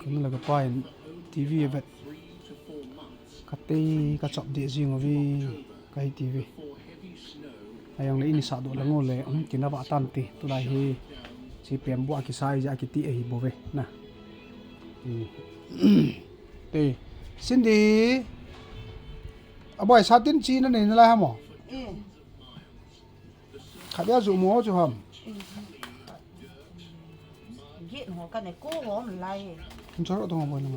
Kung laga pa TV vet kate ka chop de jing ovi kai TV ayang le ini sa do lango le kinaba tanti tulai hi si pembo aki sai ja ki ti hi bove na te Cindy aboy Satin chi na ne la hamo khabya zu mo chu ham git ho ka ne ko ho lai charo to mo na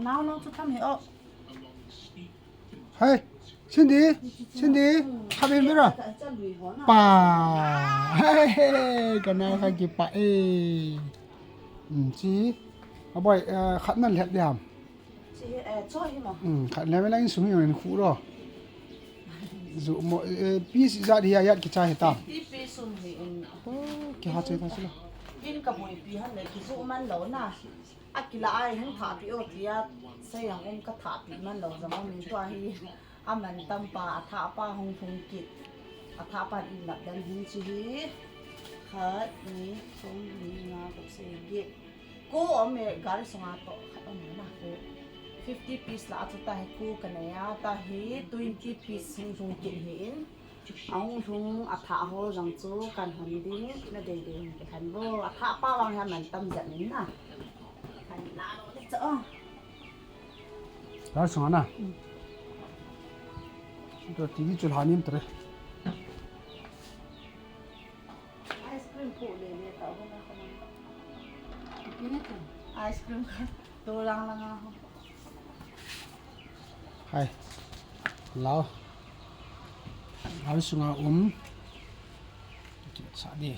nào nó chút thăm hiểu hey Cindy khabin bira pa hey kana ka ki pa chi aboy khat man let diam chị chơi mà khat le me lang sumi en khu ro zu mo piece za di ayat ki cha heta pi sum hi ki ha che ta sila in ka moi pi han le ki zu man lo na akila ai hung tha pi o tia sai yang ka tha pi man lo zama min to hi aman tam pa tha pa hung thung kit tha pa in la dan hin chi hi khat ni som ni nga ko se ge ko ame gar songa to khat on na ko 50 piece la ta hi ku kanaya ta hi 20 piece hung thung kit hin ông thùng thả hồ rằng chú cần hòn đi nó để hành vô thả pa bằng ha mình tâm giận nín à hành lá nó hết chỗ đó xong à tôi TV chụp hình em tới ice cream phụ để tao không nó ice cream tôi lang hay lao harus nga sa di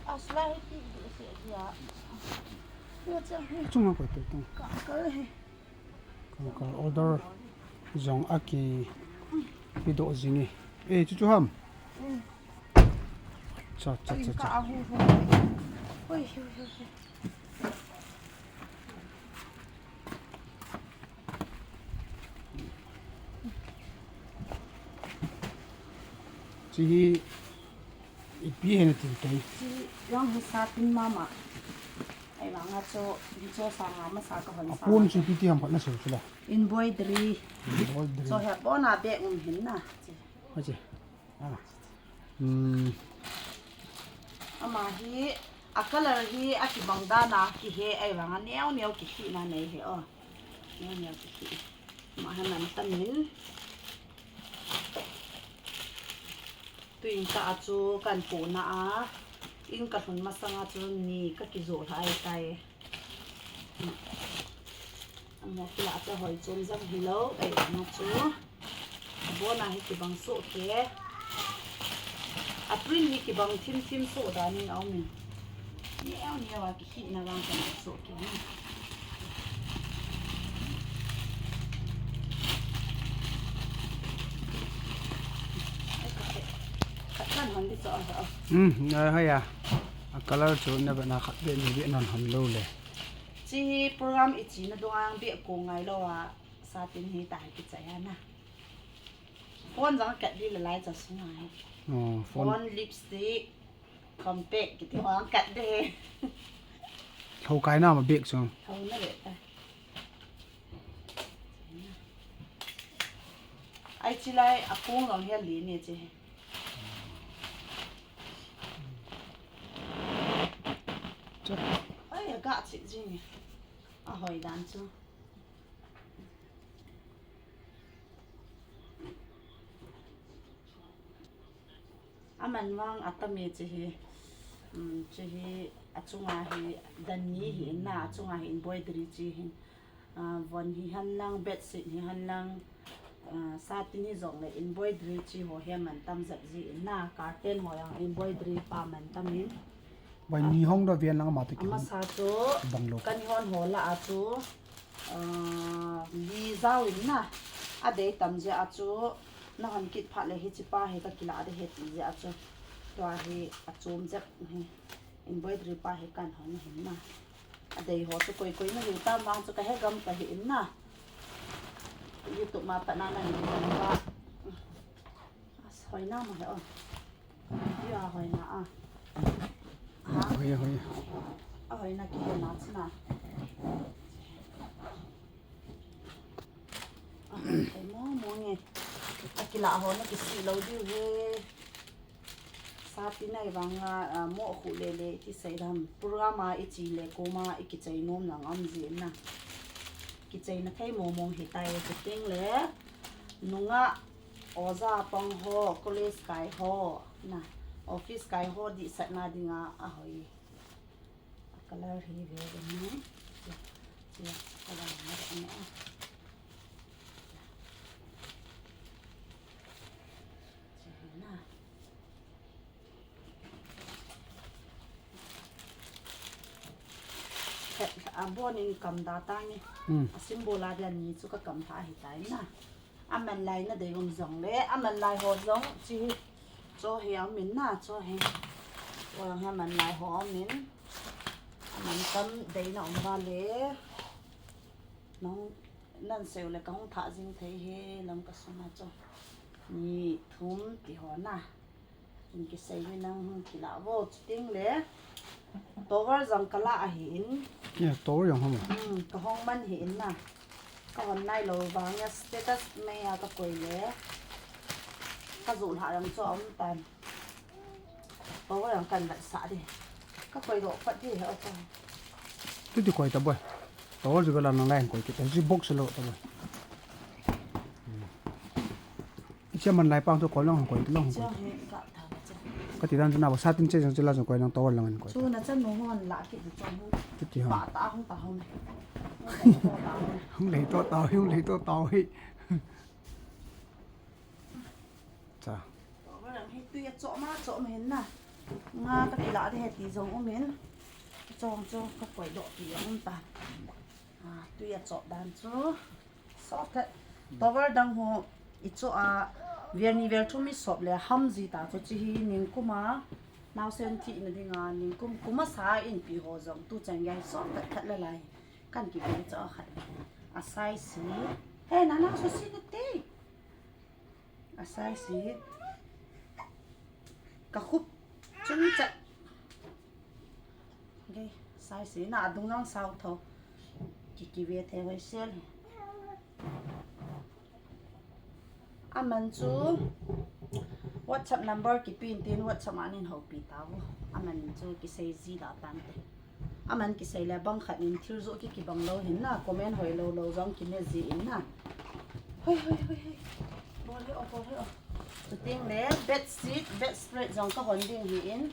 asla itu dia cuma ko to kan order jong aki pido jingi chu ham cha ôi chỉ ipi hen tin kai yang Satin mama ai bang cho sang ma sa ka hon sa apun chu pi ham phatna so chula embroidery so he bona be hin na ha che ama hi a color hi a ki bangda na ki he ai bang neo ki thi na nei he o neo ki thi ma han nan tan min tuin ka chu kan pu na a in ka thun ma sanga chu ni ka ki zo thai tai amo kila cha hoi chom jam hilo ai na chu bona hi ki bang so ke a print hi ki bang thim so da ni au min ni wa ki hi na bang kan so ke ni hay à color chu na ba na khat be ni be non ham lo le chi program ichi na doang be ko ngai lo wa Satin hi tai ki chaya na phone jang kat di la lai cha sungai phone lipstick compact ki doang kat de thâu cái nào mà biết xong thâu na de ai chi lai a kong long he li ni chi ai ga chi ji ni a hoi dan chu aman wang atame chi hi achunga hi dan ni hi na achunga hi embroidery chi hi von hi han lang bed sheet hi han lang Satin hi zong le embroidery chi ho he man tam zat ji na curtain ho yang embroidery pa man tam ni bài ni hong đó viên lang mà tự mà sao chú bằng lục căn hòn hồ là chú đi giao in na à để tầm giờ chú nó hòn kít phát lại hết chipa hết các kila để hết giờ chú toa hi chôm dẹp embroidery pa hết căn hòn hết na à để họ chú coi coi nó hiểu tam vang chú cái hết gam cái hết na YouTube mà bạn nào này ba hỏi nào mà hiểu à hỏi nào à hoi ahoi na ki na chna ahoi mo nge akila ho na ki si lo di he Satin này vàng mộ khu lệ lệ thì xây đam programa ít chỉ lệ cô mà ít cái chơi nôm nặng âm diễn nè cái chơi nó thấy mồm mồm hiện tại cái tiếng lệ nung á ở ra bằng ho college sky ho nè office sky ho đi sát na đi ngã à hồi color hi về rồi nhé chị color này nữa bố nên cầm đá tang nhé, symbol là đàn nhị chú cái cầm thả hiện tại na, mình lại nó để gom giống đấy, mình lại họ giống chỉ cho héo mình na cho héo, rồi mình lại họ mình cầm đấy nó vào đấy, nó nên xíu là không thả riêng thế he, làm cái số nào cho, nhị thum thì họ na, mình cái xây với năng thì là vô tiếng đấy. Tower rằng cả là hiện, tower rằng không cái hông man hiện nè, cái hôm nay lô vàng nha status mày cái quầy lẽ, cái dụ hạ làm cho ông tàn, tower rằng cần lại xả đi, cái quầy độ phật gì hả con? Cái gì quầy tập bơi, tower juga là năng quầy cái gì box lô tập bơi, cái mình lại bao nhiêu quầy long quầy long quầy. Cái thì đang nào Satin chơi chẳng chơi là chẳng quay năng to lần quay. Chú nó chân nó ngon lạ kiểu trong cái bả tao không không lấy to tao không lấy to tao hết. Chà. Cái này hay tuy chỗ mà hến nè, mà cái gì lạ thì hết tí giống ông hến, cho các quầy độ thì ông tàn, tuy chỗ đàn chú, sót thế, tao vẫn đang hồ ít chỗ việc này việc chúng mình sọp là ham gì ta cho chỉ nhìn cũng mà nào xem thị này đi ngà nhìn cũng mà sai in bị hồ giống tu chẳng gây sọp thật là lại căn cái việc cho khách sai xí hey nãy nào số xí đấy sai xí cả khúc chúng chạy ok sai xí nào đúng năng sao thôi cái việc theo hơi xel mình chú WhatsApp number cái pin tin WhatsApp anh học bị tao mình chú cái xây gì đã tan thế mình cái xây là bằng khát nên thiếu dụ cái bằng lâu hình na comment hỏi lâu giống cái này gì hình na hơi bỏ đi tự tiếng lẽ bed spread giống cái hòn đi hình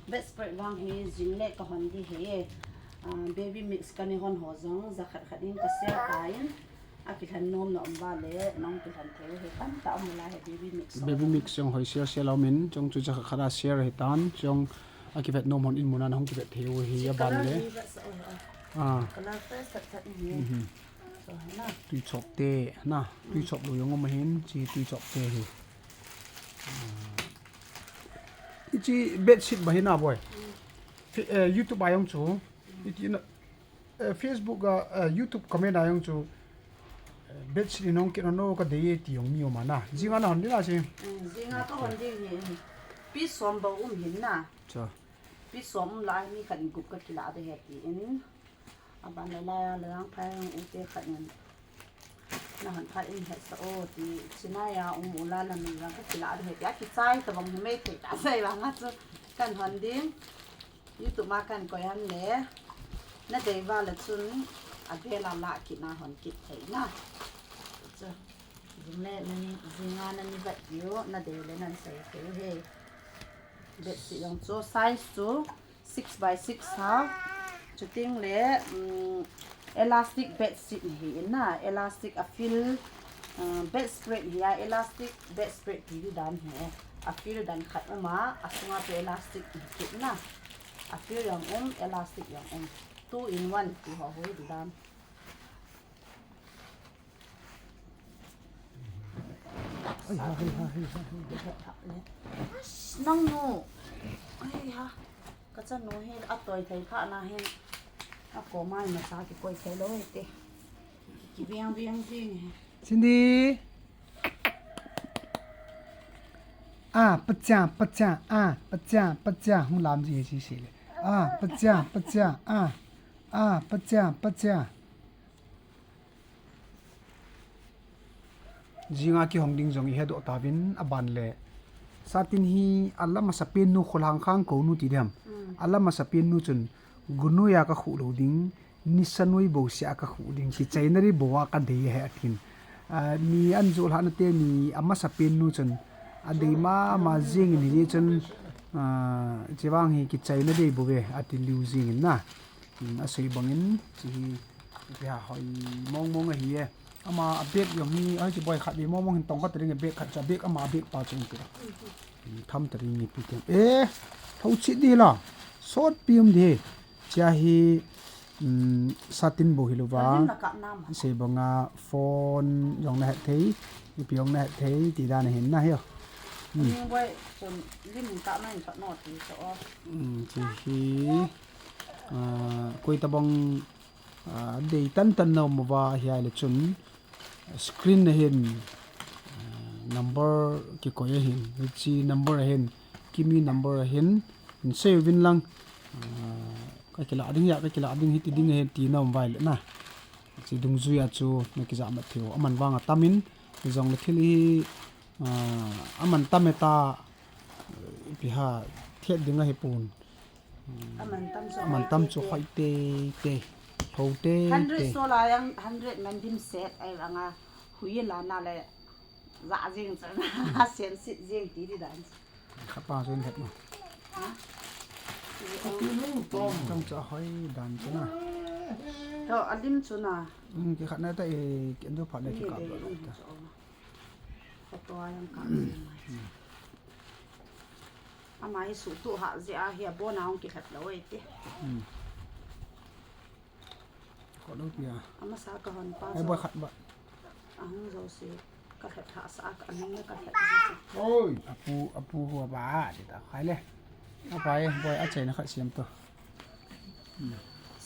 bed spread vàng hình dính lệ cái hòn đi hình baby mix cái này hòn hồ giống ra khát in cái xe cái cái thằng nôm nó ba lẽ nông cái thằng thiếu thì tan tạo một lại baby mix trong hồi share lao min trong chú chắc khá là share hay tan trong cái vật nôm hòn in muốn ăn không cái vật thiếu thì ba lẽ tuichopte na tuichopte đồ yung mà hin chỉ tuichopte thì chỉ bedsheet bahin na boy YouTube ayong chú Facebook YouTube comment ayong chú bedsheet nong kino no ka de ti yong mi ma na jinga na hon di na chi jinga ka hon di pi som ba hin na cha pi som lai mi khan gup ka kila de he ti in aban la lang phai u te khan na han phai in he sa o ti chinaya ula la mi lang ka kila de he ya ki chai ta bang me te ta sai ba nga chu kan hon ding YouTube ma kan ko yan le na de va la chun abela la ki na hon ki thei na chu jimle nani zinga nani va yo na de le nan sai ke he bet si long cho size chu 6x6 ha chu ting le elastic bed sheet hi na elastic a fill bed spread hi elastic bed spread hi dan he a fill dan khat ma asunga pe elastic ki na a fill yang elastic yang 2 in 1 thì họ hối được đam nong no ai ha cái chân nó hết ắt tuổi thấy khá na hết ắt có mai mà sao cái quay thấy lâu hết thế cái viang gì này xin đi bật cha không làm gì gì xí ปัจจาปัจจาปัจจาปัจจาjinga ki hongding jong he do tabin aban le satin hi alla masapin nu kholang khang ko nu ti dem alla masapin nu chun gunu ya ka khu lo ding nisanui bo sia ka khu ding ki chainari bowa ka de he atin ni anjul han te ni amma sapin nu chun adei ma jing ni chun chiwang hi ki chaina de bo ve atin liu jing na asei bangin chi ya hoi mong hi e ama abek yong ni ai chi boy khat bi mong hin tong ka tring bek khat cha bek ama bek pa chung ti tham tring ni pi tem thau chi di la sot pium de cha hi satin bo hilowa se bonga phone yong na thei ni piong na thei ti da na hin na hiyo boy chon lim ta na in not ti so chi hi koi ta bong de tan no mo wa hi le chun screen na hin number ki ko ye hin chi number hin Kimmi number hin in save win lang ka kila ading ya ka kila ading hiti ding he ti na mobile na chi dung zu ya chu me ki za ma thio aman wanga tamin jong le thili aman tameta biha thiet dinga he pun aman tam chu khoi te ho te 100 so la yang 100 man dim set ai anga hui la na le za jing cha na sen sit jing ti di dan khapa zen het no trong cha hoi dan chu na to alim chu na ki khat na ta e ken do pha le ki ka to yang ka amai su tu ha zia hi bo na ong ki khat lo ai ti ko do pia ama sa ka hon pa ai boy khat ba ahong zo se ka khat ha sa ka anong ka khat oi apu ho ba di ta khai le a pai boy a chei na khat siam to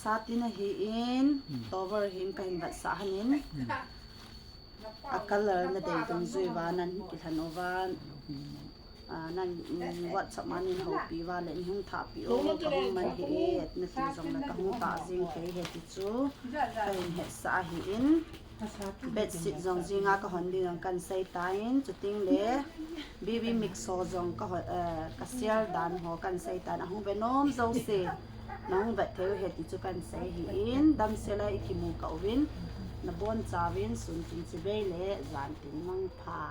Satin hi in tower hin ka hin sa hanin a color na dei dong zui wa nan ki thanovan nan WhatsApp manin ho pi wa le hung tha pi o ka hung man hi na si jong na ka hung ta jing ke he ti chu ka hin he sa hi in bed sit jong jinga ka hon ding kan sai tain chuting le bb mix so jong ka sial dan ho kan sai tan hung venom zo se nang vet theo he ti chu kan sai hi in dam sela ikimu ka win na bon chawin sun tin chi be le zan tin mang pha